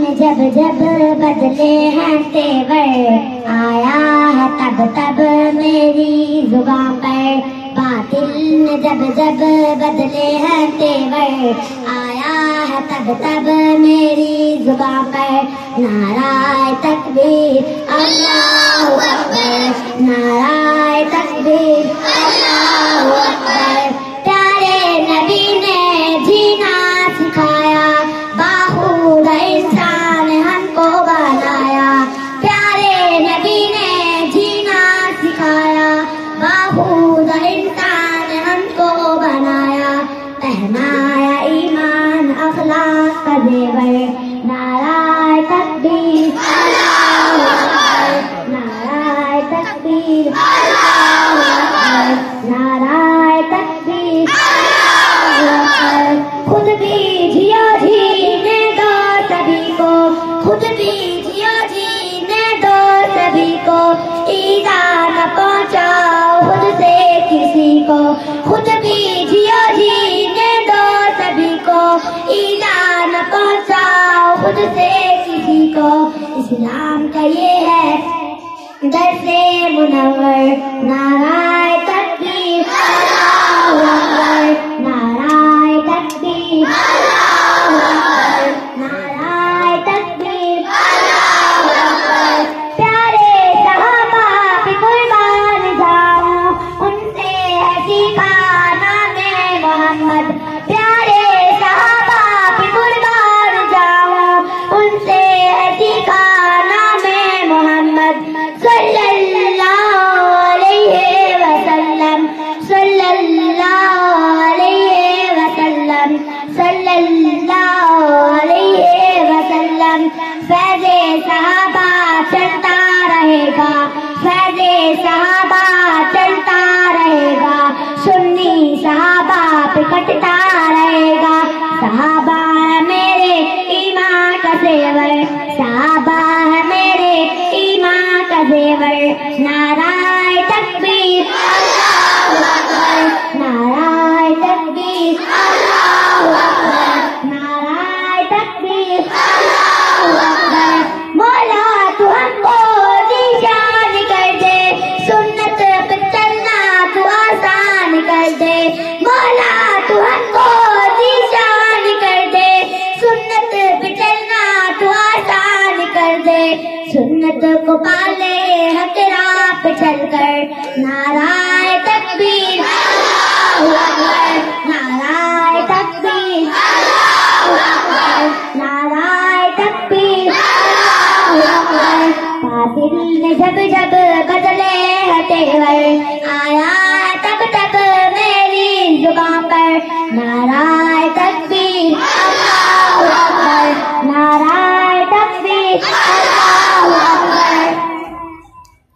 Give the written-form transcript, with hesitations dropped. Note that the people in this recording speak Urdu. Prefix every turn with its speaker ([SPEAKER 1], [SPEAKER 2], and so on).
[SPEAKER 1] نے جب جب بدلے ہیں تیور، آیا ہے تب تب میری زباں پر، باطل نے جب جب بدلے ہیں تیور، آیا ہے تب تب میری زباں پر، نعرہ تکبیر اللہ اکبر، نعرہ تکبیر اللہ اکبر، پیارے نبی نے جینا سکھایا، باخود انسان ہم کو بنایا، پیارے نبی نے جینا سکھایا، باخود انسان ہم کو بنایا، پہنایا ایمان اخلاق کا زیور، نعرہ تکبیر اللہ اکبر، نعرہ تکبیر اللہ اکبر، نعرہ تکبیر اللہ اکبر، خود بھی جیو جینے دو سبھی کو، خود بھی جیو جینے دو سبھی کو، ایذا نہ پہنچاؤ خود سے کسی کو، خود بھی جیو جینے دو سبھی کو، ایذا نہ پہنچاؤ خود سے کسی کو، اسلام کا یہ ہے درس منور، نعرہ تکبیر اللہ اکبر، نعرہ تکبیر اللہ اکبر، نعرہ تکبیر اللہ اکبر، پیارے صحابہ پہ قربان جاؤں، ان سے ہے سیکھا نام محمد، پیارے صحابہ پہ قربان جاؤں، ان سے ہے سیکھا نام محمد، صلی اللہ علیہ وسلم، صلی اللہ علیہ وسلم، صلی اللہ علیہ وسلم، فیض صحابہ چلتا رہے گا، فیض صحابہ چلتا رہے گا، سنی صحابہ پہ کٹتا رہے گا، صحابہ ہے میرے ایمان کا زیور، صحابہ ہے میرے ایمان کا زیور، نعرہ تکبیر اللہ اکبر، نعرہ تکبیر اللہ اکبر، نعرہ تکبیر اللہ اکبر، مولا تو ہم کو دیشان کر دے، سنت پہ چلنا تو آسان کر دے، مولا تو ہم کو دیشان کر دے، سنت پہ چلنا تو آسان کر دے، سنت کو پالے حق راہ پہ چل کر، نعرہ تکبیر اللہ اکبر، نعرہ تکبیر اللہ اکبر، نعرہ تکبیر اللہ اکبر، باطل نے جب جب بدلے ہیں تیور،